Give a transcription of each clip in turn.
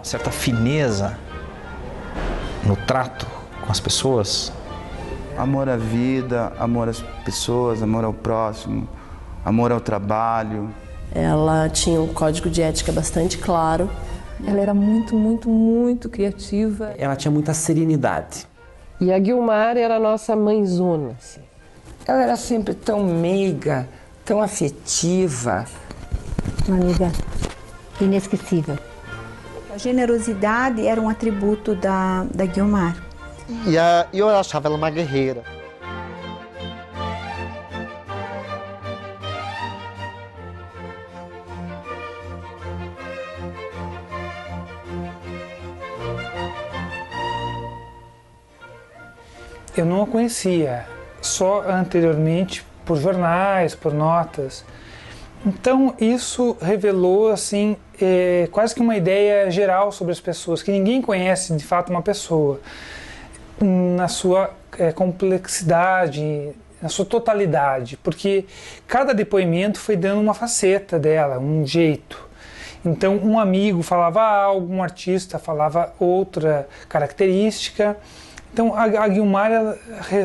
certa fineza no trato com as pessoas. Amor à vida, amor às pessoas, amor ao próximo, amor ao trabalho. Ela tinha um código de ética bastante claro. Ela era muito criativa. Ela tinha muita serenidade. E a Guilmar era a nossa mãezona, assim. Ela era sempre tão meiga, tão afetiva. Uma amiga inesquecível. A generosidade era um atributo da Guilmar. E eu achava ela uma guerreira. Eu não a conhecia, só anteriormente por jornais, por notas. Então isso revelou assim quase que uma ideia geral sobre as pessoas, que ninguém conhece de fato uma pessoa na sua complexidade, na sua totalidade, porque cada depoimento foi dando uma faceta dela, um jeito. Então um amigo falava algo, um artista falava outra característica. Então a Guilmar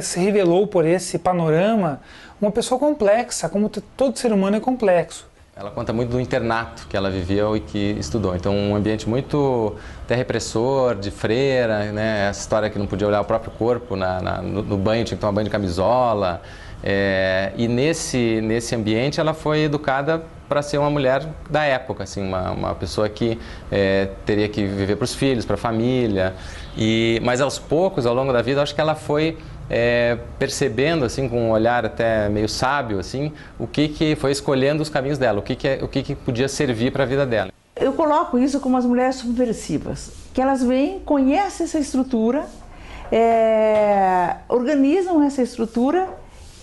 se revelou por esse panorama uma pessoa complexa, como todo ser humano é complexo. Ela conta muito do internato que ela viveu e que estudou. Então um ambiente muito até repressor, de freira, né? Essa história que não podia olhar o próprio corpo no banho, tinha que tomar banho de camisola. E nesse ambiente ela foi educada para ser uma mulher da época, assim, uma pessoa que teria que viver para os filhos, para a família. Mas aos poucos, ao longo da vida, acho que ela foi percebendo, assim, com um olhar até meio sábio, assim, o que foi escolhendo os caminhos dela, o que podia servir para a vida dela. Eu coloco isso como as mulheres subversivas, que elas vêm, conhecem essa estrutura, organizam essa estrutura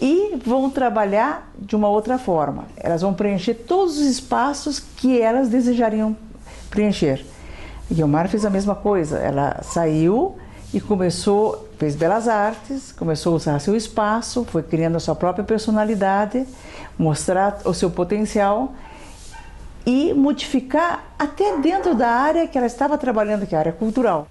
e vão trabalhar de uma outra forma. Elas vão preencher todos os espaços que elas desejariam preencher. Guilmar fez a mesma coisa, ela saiu e fez belas artes, começou a usar seu espaço, foi criando a sua própria personalidade, mostrar o seu potencial e modificar até dentro da área que ela estava trabalhando, que é a área cultural.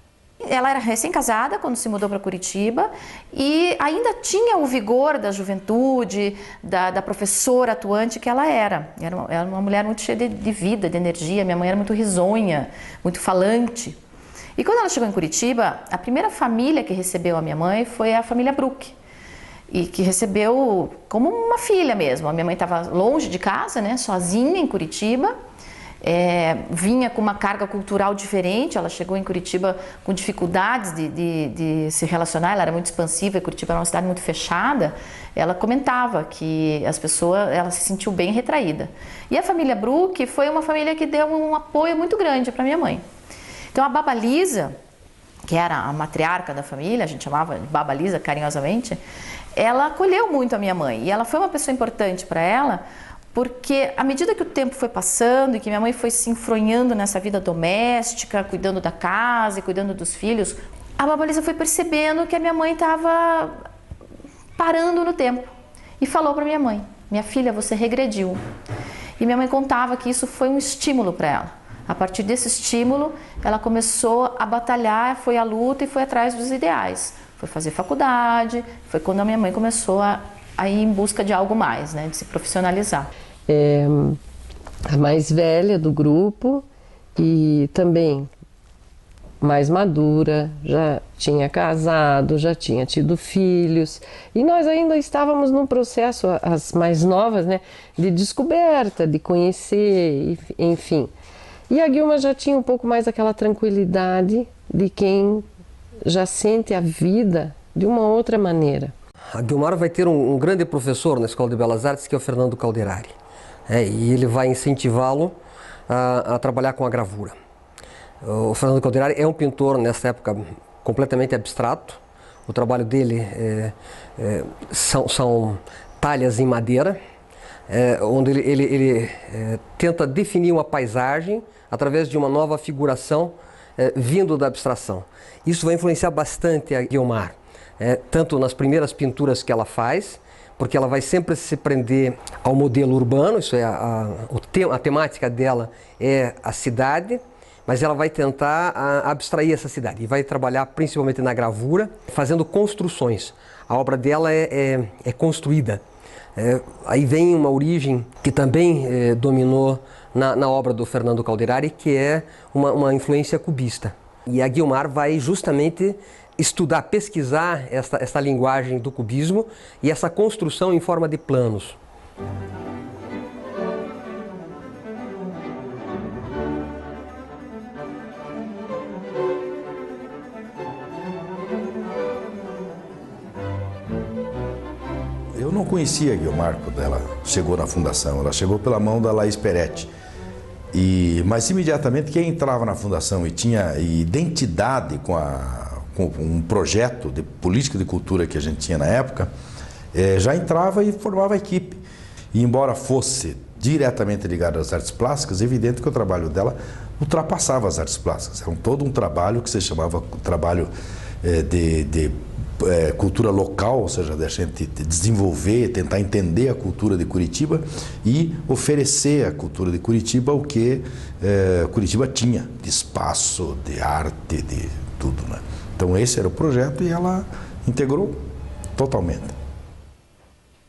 Ela era recém-casada quando se mudou para Curitiba e ainda tinha o vigor da juventude, da professora atuante que ela era. Era uma mulher muito cheia de vida, de energia. Minha mãe era muito risonha, muito falante. E quando ela chegou em Curitiba, a primeira família que recebeu a minha mãe foi a família Bruck. E que recebeu como uma filha mesmo. A minha mãe estava longe de casa, né, sozinha em Curitiba. Vinha com uma carga cultural diferente. Ela chegou em Curitiba com dificuldades de se relacionar, ela era muito expansiva, e Curitiba era uma cidade muito fechada. Ela comentava que ela se sentiu bem retraída. E a família Bruck foi uma família que deu um apoio muito grande para minha mãe. Então a Baba Lisa, que era a matriarca da família, a gente chamava de Baba Lisa carinhosamente, ela acolheu muito a minha mãe e ela foi uma pessoa importante para ela, porque à medida que o tempo foi passando e que minha mãe foi se enfronhando nessa vida doméstica, cuidando da casa e cuidando dos filhos, a Baba Lisa foi percebendo que a minha mãe estava parando no tempo e falou para minha mãe: minha filha, você regrediu. E minha mãe contava que isso foi um estímulo para ela. A partir desse estímulo, ela começou a batalhar, foi à luta e foi atrás dos ideais. Foi fazer faculdade, foi quando a minha mãe começou a ir em busca de algo mais, né, de se profissionalizar. A mais velha do grupo e também mais madura, já tinha casado, já tinha tido filhos e nós ainda estávamos num processo, as mais novas, né, de descoberta, de conhecer, enfim. E a Guilma já tinha um pouco mais aquela tranquilidade de quem já sente a vida de uma outra maneira. A Guilmar vai ter um grande professor na Escola de Belas Artes, que é o Fernando Calderari. E ele vai incentivá-lo a trabalhar com a gravura. O Fernando Calderari é um pintor, nessa época, completamente abstrato. O trabalho dele são talhas em madeira, onde ele tenta definir uma paisagem através de uma nova figuração vindo da abstração. Isso vai influenciar bastante a Guilmar. Tanto nas primeiras pinturas que ela faz, porque ela vai sempre se prender ao modelo urbano, isso é a temática dela é a cidade, mas ela vai tentar abstrair essa cidade e vai trabalhar principalmente na gravura, fazendo construções. A obra dela é construída. Aí vem uma origem que também dominou na obra do Fernando Calderari, que é uma influência cubista. E a Guiomar vai justamente estudar, pesquisar essa linguagem do cubismo e essa construção em forma de planos. Eu não conhecia a Guiomar quando ela chegou na fundação, ela chegou pela mão da Laís Peretti. Mas imediatamente quem entrava na fundação e tinha identidade com um projeto de política de cultura que a gente tinha na época, já entrava e formava a equipe. E embora fosse diretamente ligado às artes plásticas, é evidente que o trabalho dela ultrapassava as artes plásticas. Era todo um trabalho que se chamava trabalho de cultura local, ou seja, da gente desenvolver, tentar entender a cultura de Curitiba e oferecer à cultura de Curitiba o que Curitiba tinha de espaço, de arte, de tudo, né? Então esse era o projeto e ela integrou totalmente.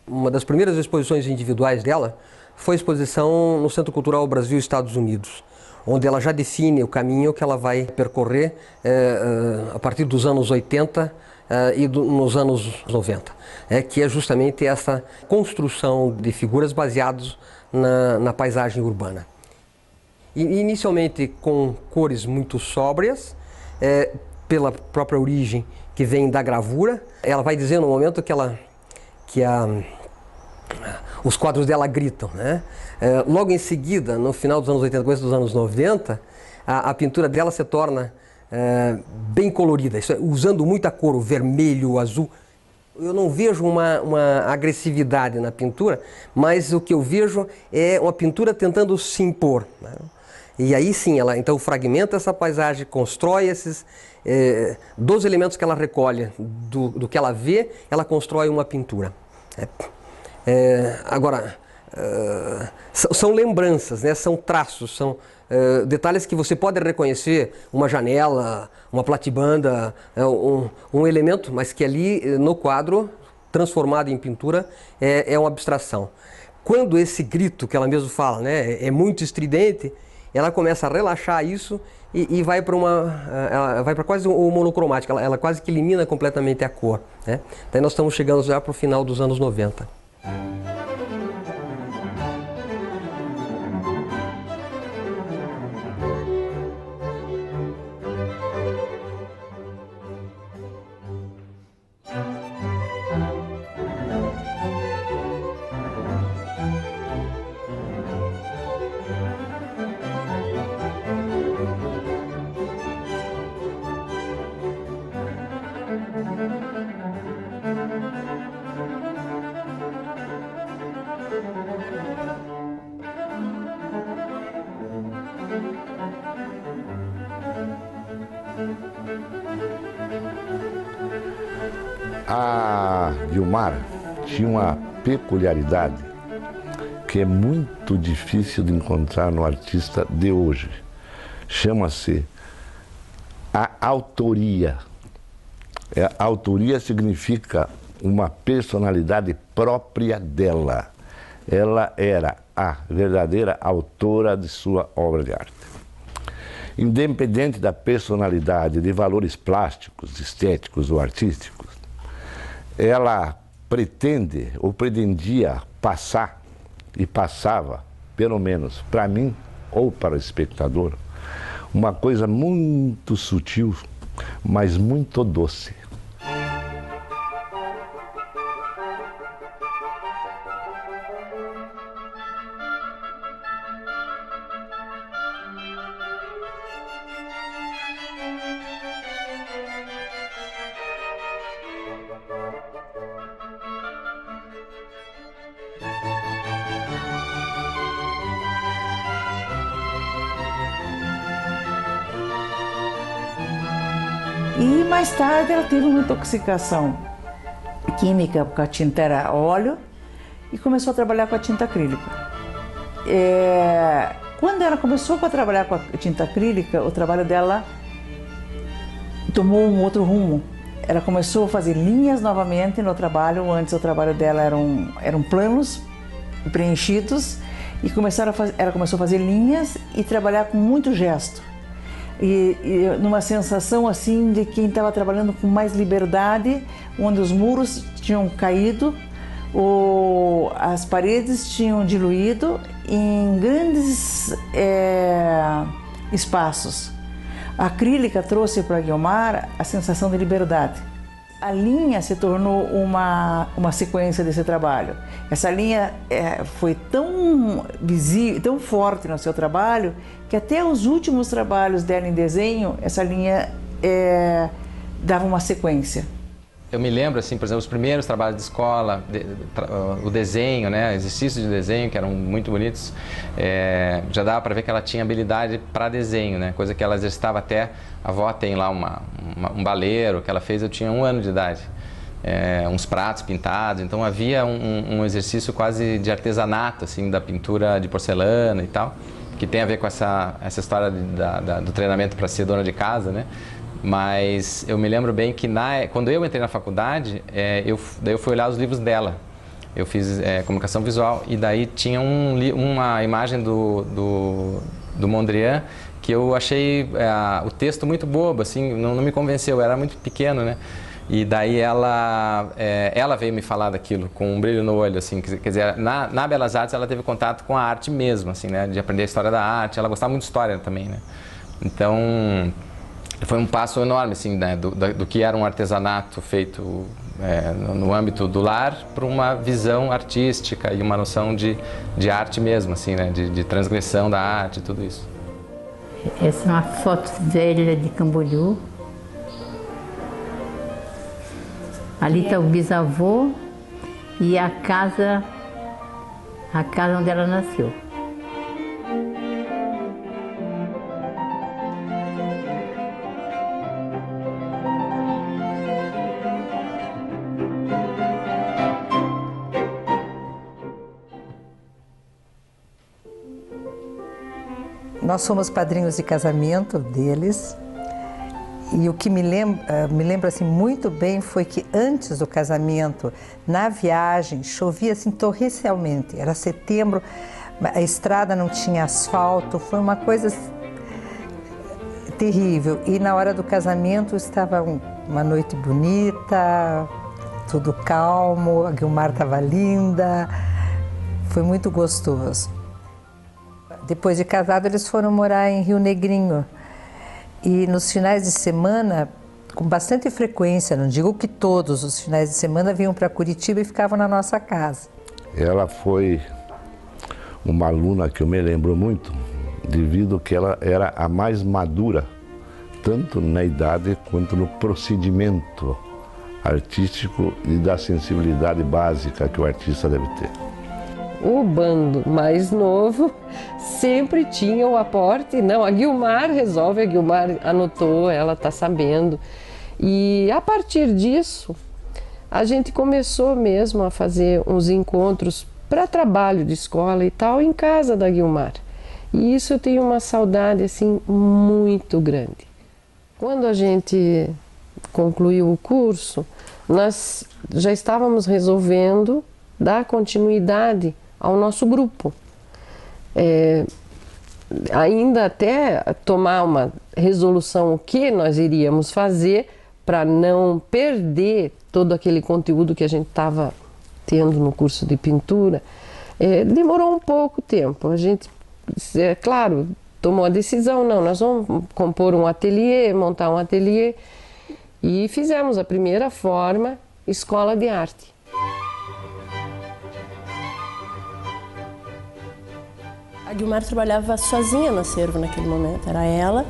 Uma das primeiras exposições individuais dela foi a exposição no Centro Cultural Brasil-Estados Unidos, onde ela já define o caminho que ela vai percorrer a partir dos anos 80 e nos anos 90, que é justamente essa construção de figuras baseadas na paisagem urbana. E, inicialmente com cores muito sóbrias, pela própria origem que vem da gravura. Ela vai dizer no momento que os quadros dela gritam, né? Logo em seguida, no final dos anos 80, começo dos anos 90, a pintura dela se torna bem colorida, usando muita cor, o vermelho, o azul. Eu não vejo uma agressividade na pintura, mas o que eu vejo é uma pintura tentando se impor, né? E aí sim, ela então fragmenta essa paisagem, constrói esses dos elementos que ela recolhe, do que ela vê, ela constrói uma pintura. Agora, são lembranças, né? São traços, são detalhes que você pode reconhecer, uma janela, uma platibanda, um elemento, mas que ali no quadro, transformado em pintura, é uma abstração. Quando esse grito que ela mesmo fala, né, é muito estridente, ela começa a relaxar isso e vai para quase o monocromático, ela quase que elimina completamente a cor, né? Daí nós estamos chegando já para o final dos anos 90. A Guiomar tinha uma peculiaridade que é muito difícil de encontrar no artista de hoje. Chama-se a autoria. A autoria significa uma personalidade própria dela. Ela era a verdadeira autora de sua obra de arte. Independente da personalidade, de valores plásticos, estéticos ou artísticos, ela pretende ou pretendia passar, e passava, pelo menos para mim ou para o espectador, uma coisa muito sutil, mas muito doce. E mais tarde ela teve uma intoxicação química, porque a tinta era óleo, e começou a trabalhar com a tinta acrílica. Quando ela começou a trabalhar com a tinta acrílica, o trabalho dela tomou um outro rumo. Ela começou a fazer linhas novamente no trabalho. Antes o trabalho dela eram planos preenchidos e ela começou a fazer linhas e trabalhar com muito gesto. E numa sensação assim de quem estava trabalhando com mais liberdade, onde os muros tinham caído, as paredes tinham diluído em grandes espaços. A acrílica trouxe para a Guiomar a sensação de liberdade. A linha se tornou uma sequência desse trabalho. Essa linha foi tão visível, tão forte no seu trabalho, que até os últimos trabalhos dela em desenho, essa linha dava uma sequência. Eu me lembro, assim, por exemplo, os primeiros trabalhos de escola, o desenho, né, exercícios de desenho que eram muito bonitos, já dava para ver que ela tinha habilidade para desenho, né, coisa que ela exercitava até. A avó tem lá um baleiro que ela fez, eu tinha 1 ano de idade, uns pratos pintados, então havia um exercício quase de artesanato, assim, da pintura de porcelana e tal, que tem a ver com essa história do treinamento para ser dona de casa, né. Mas eu me lembro bem que quando eu entrei na faculdade, daí eu fui olhar os livros dela. Eu fiz comunicação visual e daí tinha uma imagem do Mondrian que eu achei o texto muito bobo, assim, não me convenceu, eu era muito pequeno, né? E daí ela veio me falar daquilo com um brilho no olho, assim, quer dizer, na Belas Artes ela teve contato com a arte mesmo, assim, né? De aprender a história da arte, ela gostava muito de história também, né? Então foi um passo enorme, assim, né, do que era um artesanato feito no âmbito do lar para uma visão artística e uma noção de arte mesmo, assim, né, de transgressão da arte e tudo isso. Essa é uma foto velha de Camboriú. Ali está o bisavô e a casa onde ela nasceu. Nós somos padrinhos de casamento deles e o que me lembro assim, muito bem foi que antes do casamento, na viagem, chovia assim, torrencialmente. Era setembro, a estrada não tinha asfalto, foi uma coisa terrível. E na hora do casamento estava uma noite bonita, tudo calmo, a Guiomar estava linda, foi muito gostoso. Depois de casado, eles foram morar em Rio Negrinho. E nos finais de semana, com bastante frequência, não digo que todos os finais de semana, vinham para Curitiba e ficavam na nossa casa. Ela foi uma aluna que eu me lembro muito, devido que ela era a mais madura, tanto na idade quanto no procedimento artístico e da sensibilidade básica que o artista deve ter. O bando mais novo sempre tinha o aporte, não, a Guiomar resolve, a Guiomar anotou, ela está sabendo. E a partir disso, a gente começou mesmo a fazer uns encontros para trabalho de escola e tal, em casa da Guiomar. E isso eu tenho uma saudade, assim, muito grande. Quando a gente concluiu o curso, nós já estávamos resolvendo dar continuidade ao nosso grupo. Ainda até tomar uma resolução o que nós iríamos fazer para não perder todo aquele conteúdo que a gente estava tendo no curso de pintura, demorou um pouco tempo. A gente, claro, tomou a decisão, não, nós vamos compor um ateliê, montar um ateliê, e fizemos a primeira forma, Escola de Arte. A Guiomar trabalhava sozinha no acervo naquele momento, era ela,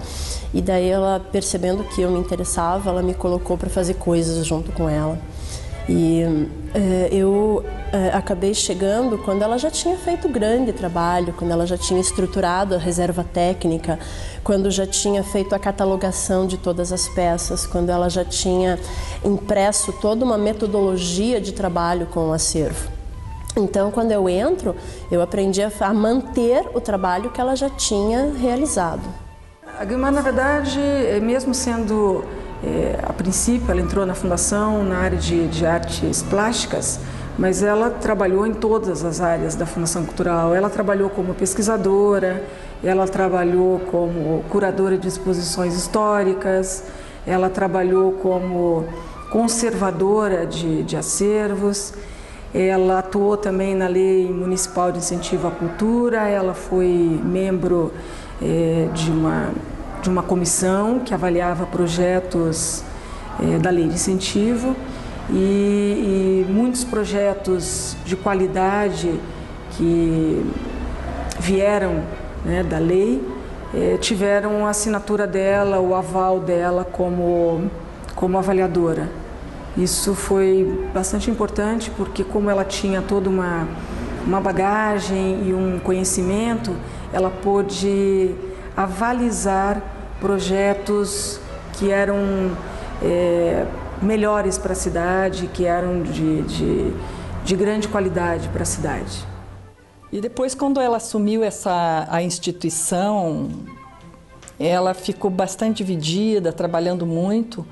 e daí ela, percebendo que eu me interessava, ela me colocou para fazer coisas junto com ela. E eu acabei chegando quando ela já tinha feito grande trabalho, quando ela já tinha estruturado a reserva técnica, quando já tinha feito a catalogação de todas as peças, quando ela já tinha impresso toda uma metodologia de trabalho com o acervo. Então, quando eu entro, eu aprendi a manter o trabalho que ela já tinha realizado. A Guiomar, na verdade, mesmo sendo, a princípio, ela entrou na fundação na área de artes plásticas, mas ela trabalhou em todas as áreas da Fundação Cultural. Ela trabalhou como pesquisadora, ela trabalhou como curadora de exposições históricas, ela trabalhou como conservadora de acervos, ela atuou também na Lei Municipal de Incentivo à Cultura, ela foi membro de uma comissão que avaliava projetos da Lei de Incentivo e muitos projetos de qualidade que vieram, né, da lei tiveram a assinatura dela, o aval dela como avaliadora. Isso foi bastante importante porque, como ela tinha toda uma bagagem e um conhecimento, ela pôde avalizar projetos que eram melhores para a cidade, que eram de grande qualidade para a cidade. E depois, quando ela assumiu a instituição, ela ficou bastante dividida, trabalhando muito.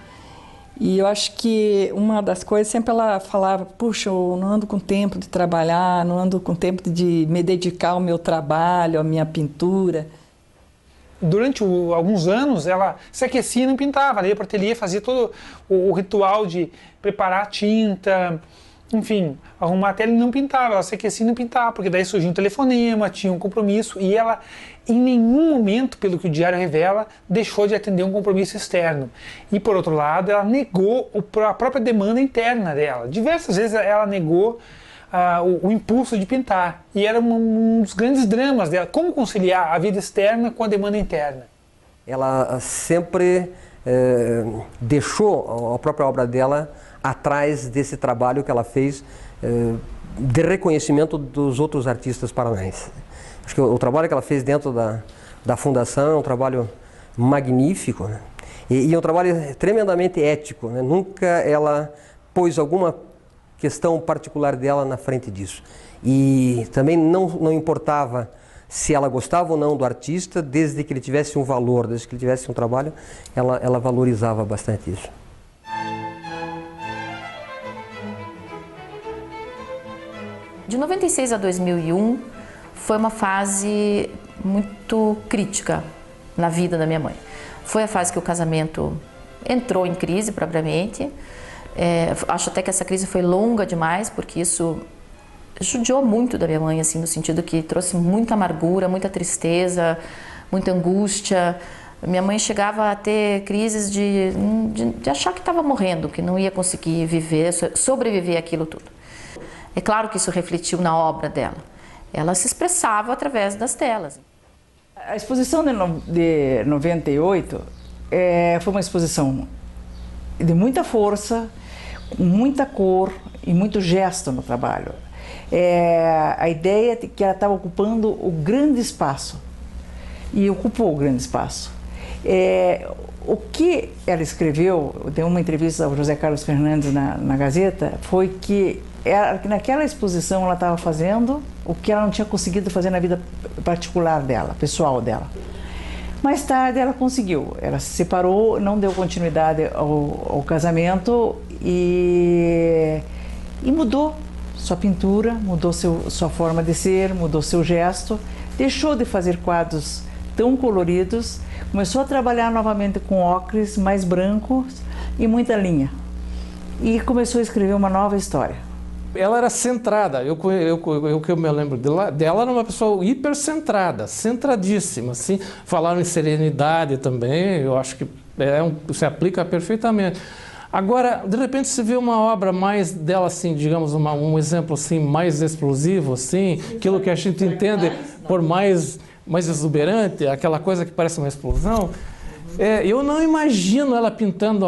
E eu acho que uma das coisas, sempre ela falava, puxa, eu não ando com tempo de trabalhar, não ando com tempo de me dedicar ao meu trabalho, à minha pintura. Durante alguns anos, ela se aquecia e não pintava. Ela ia para o ateliê, fazia todo o ritual de preparar a tinta, enfim, arrumar a tela e não pintava. Ela se aquecia e não pintava, porque daí surgia um telefonema, tinha um compromisso, e ela, em nenhum momento, pelo que o diário revela, deixou de atender um compromisso externo. E, por outro lado, ela negou a própria demanda interna dela. Diversas vezes ela negou o impulso de pintar. E era um dos grandes dramas dela. Como conciliar a vida externa com a demanda interna? Ela sempre deixou a própria obra dela atrás desse trabalho que ela fez de reconhecimento dos outros artistas paranaenses. Acho que o trabalho que ela fez dentro da fundação é um trabalho magnífico, né? E é um trabalho tremendamente ético, né? Nunca ela pôs alguma questão particular dela na frente disso. E também não importava se ela gostava ou não do artista, desde que ele tivesse um valor, desde que ele tivesse um trabalho, ela valorizava bastante isso. De 96 a 2001 foi uma fase muito crítica na vida da minha mãe. Foi a fase que o casamento entrou em crise propriamente. Acho até que essa crise foi longa demais, porque isso judiou muito da minha mãe, assim, no sentido que trouxe muita amargura, muita tristeza, muita angústia. Minha mãe chegava a ter crises de achar que estava morrendo, que não ia conseguir viver, sobreviver àquilo tudo. É claro que isso refletiu na obra dela. Ela se expressava através das telas. A exposição de 98 foi uma exposição de muita força, com muita cor e muito gesto no trabalho. A ideia é que ela estava ocupando o grande espaço, e ocupou o grande espaço. O que ela escreveu, deu uma entrevista ao José Carlos Fernandes na Gazeta, foi que naquela exposição ela estava fazendo o que ela não tinha conseguido fazer na vida particular dela, pessoal dela. Mais tarde ela conseguiu, ela se separou, não deu continuidade ao casamento e mudou sua pintura, mudou sua forma de ser, mudou seu gesto, deixou de fazer quadros tão coloridos, começou a trabalhar novamente com ocres mais brancos e muita linha. E começou a escrever uma nova história. Ela era centrada, o que eu me lembro dela era uma pessoa hipercentrada, centradíssima, assim. Falaram em serenidade também, eu acho que se aplica perfeitamente. Agora, de repente, se vê uma obra mais dela, assim, digamos, um exemplo assim, mais explosivo, assim, aquilo que a gente entende por mais exuberante, aquela coisa que parece uma explosão. Eu não imagino ela pintando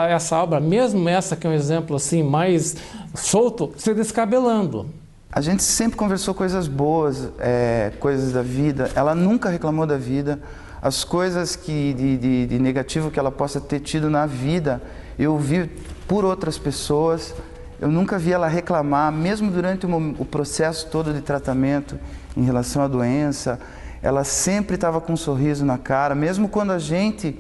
essa obra, mesmo essa que é um exemplo assim, mais solto, se descabelando. A gente sempre conversou coisas boas, coisas da vida. Ela nunca reclamou da vida. As coisas de negativo que ela possa ter tido na vida, eu vi por outras pessoas. Eu nunca vi ela reclamar, mesmo durante o processo todo de tratamento em relação à doença. Ela sempre estava com um sorriso na cara, mesmo quando a gente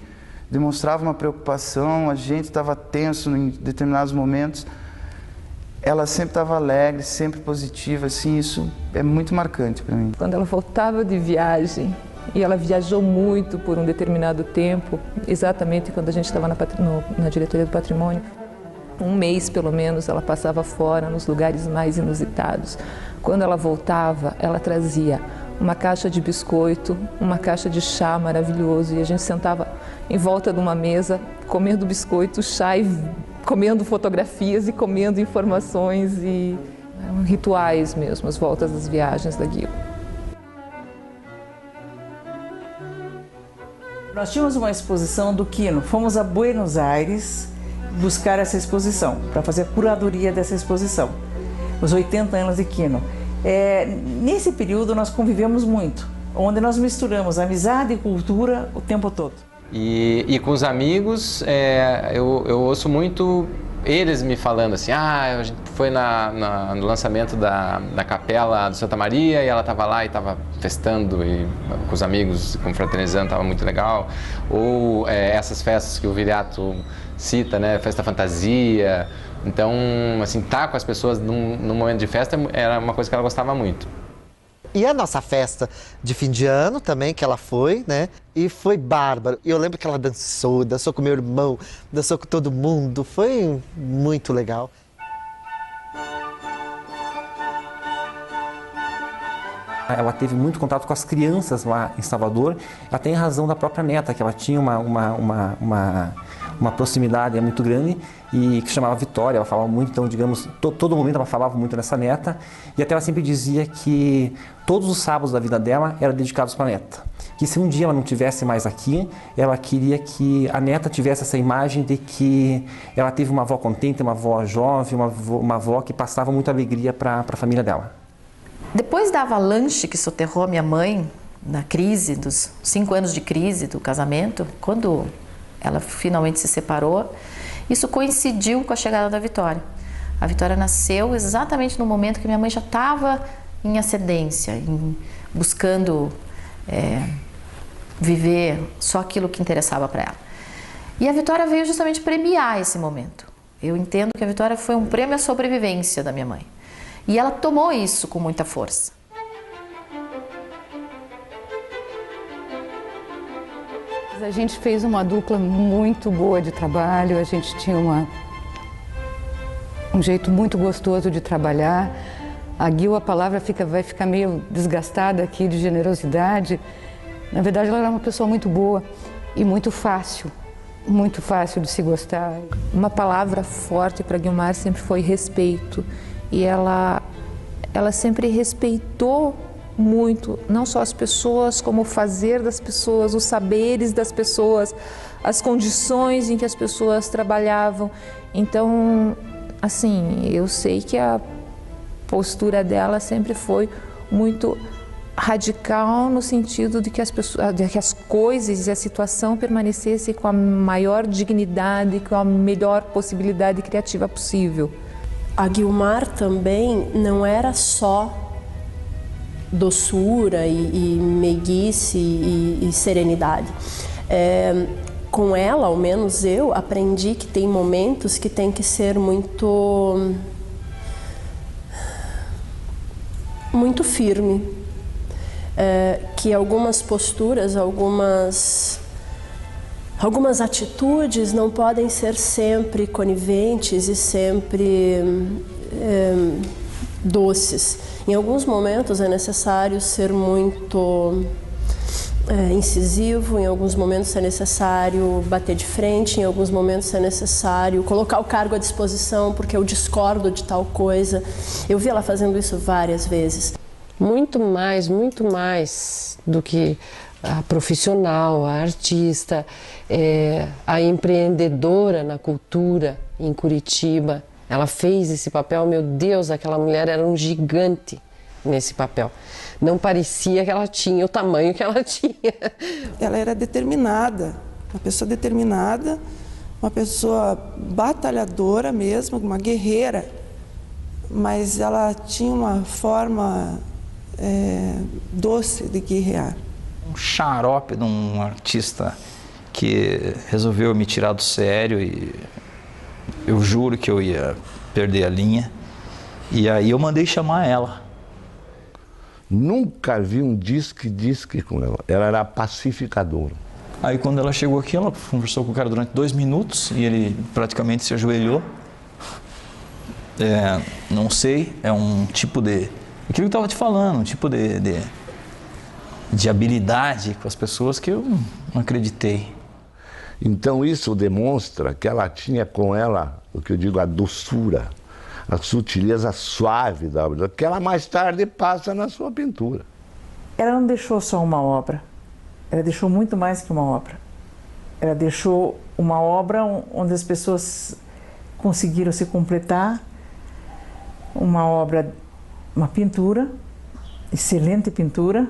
demonstrava uma preocupação, a gente estava tenso em determinados momentos. Ela sempre estava alegre, sempre positiva, assim, isso é muito marcante para mim. Quando ela voltava de viagem, e ela viajou muito por um determinado tempo, exatamente quando a gente estava na diretoria do patrimônio, um mês pelo menos ela passava fora nos lugares mais inusitados. Quando ela voltava, ela trazia uma caixa de biscoito, uma caixa de chá maravilhoso, e a gente sentava em volta de uma mesa, comendo biscoito, chá, e comendo fotografias e comendo informações, e eram rituais mesmo, as voltas das viagens da Gil. Nós tínhamos uma exposição do Quino, fomos a Buenos Aires buscar essa exposição, para fazer a curadoria dessa exposição, os 80 anos de Quino. Nesse período nós convivemos muito, onde nós misturamos amizade e cultura o tempo todo. E com os amigos, eu ouço muito eles me falando assim, a gente foi no lançamento da capela do Santa Maria e ela estava lá e estava festando e, com os amigos, confraternizando, estava muito legal. Ou essas festas que o Viriato cita, né, festa fantasia. Então, assim, estar com as pessoas num momento de festa era uma coisa que ela gostava muito. E a nossa festa de fim de ano também, que ela foi, né? E foi bárbaro. E eu lembro que ela dançou com meu irmão, dançou com todo mundo. Foi muito legal. Ela teve muito contato com as crianças lá em Salvador, até em razão da própria neta, que ela tinha uma proximidade muito grande e que chamava Vitória. Ela falava muito, então, digamos, todo momento ela falava muito nessa neta, e até ela sempre dizia que todos os sábados da vida dela eram dedicados para a neta. Que se um dia ela não estivesse mais aqui, ela queria que a neta tivesse essa imagem de que ela teve uma avó contente, uma avó jovem, uma avó que passava muita alegria para a família dela. Depois da avalanche que soterrou a minha mãe, na crise, dos 5 anos de crise do casamento, quando ela finalmente se separou, isso coincidiu com a chegada da Vitória. A Vitória nasceu exatamente no momento que minha mãe já estava em ascendência, buscando viver só aquilo que interessava para ela. E a Vitória veio justamente premiar esse momento. Eu entendo que a Vitória foi um prêmio à sobrevivência da minha mãe. E ela tomou isso com muita força. A gente fez uma dupla muito boa de trabalho, a gente tinha um jeito muito gostoso de trabalhar. A Gil, a palavra vai ficar meio desgastada aqui de generosidade. Na verdade, ela era uma pessoa muito boa e muito fácil de se gostar. Uma palavra forte para Guilmar sempre foi respeito. E ela sempre respeitou muito, não só as pessoas, como o fazer das pessoas, os saberes das pessoas, as condições em que as pessoas trabalhavam. Então, assim, eu sei que a postura dela sempre foi muito radical no sentido de que as coisas e a situação permanecessem com a maior dignidade, com a melhor possibilidade criativa possível. A Guilmar também não era só doçura e meiguice e serenidade. Com ela, ao menos eu, aprendi que tem momentos que tem que ser muito firme, que algumas posturas, algumas atitudes não podem ser sempre coniventes e sempre doces. Em alguns momentos é necessário ser muito incisivo, em alguns momentos é necessário bater de frente, em alguns momentos é necessário colocar o cargo à disposição porque eu discordo de tal coisa. Eu vi ela fazendo isso várias vezes. Muito mais do que a profissional, a artista, a empreendedora na cultura em Curitiba. Ela fez esse papel, meu Deus, aquela mulher era um gigante nesse papel. Não parecia que ela tinha o tamanho que ela tinha. Ela era determinada, uma pessoa determinada, uma pessoa batalhadora mesmo, uma guerreira. mas ela tinha uma forma doce de guerrear. Um xarope de um artista que resolveu me tirar do sério e eu juro que eu ia perder a linha. E aí eu mandei chamar ela. Nunca vi um disque com ela. Ela era pacificadora. Aí quando ela chegou aqui, ela conversou com o cara durante 2 minutos e ele praticamente se ajoelhou. Não sei, é um tipo de... Aquilo que eu estava te falando, um tipo de habilidade com as pessoas que eu não acreditei. Então isso demonstra que ela tinha com ela, o que eu digo, a doçura, a sutileza suave da obra, que ela mais tarde passa na sua pintura. Ela não deixou só uma obra, ela deixou muito mais que uma obra. Ela deixou uma obra onde as pessoas conseguiram se completar, uma obra, uma pintura, excelente pintura,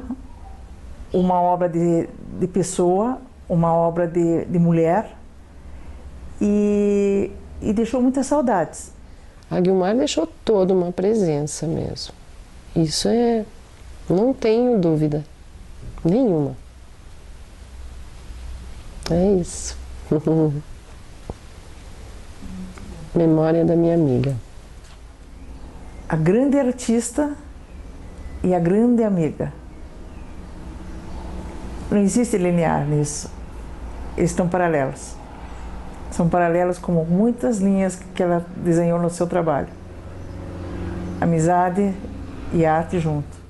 uma obra de pessoa, uma obra de mulher e deixou muitas saudades. A Guiomar deixou toda uma presença mesmo. Isso não tenho dúvida nenhuma. É isso. Memória da minha amiga. A grande artista e a grande amiga. Não existe linear nisso. Eles estão paralelos. São paralelos como muitas linhas que ela desenhou no seu trabalho. Amizade e arte junto.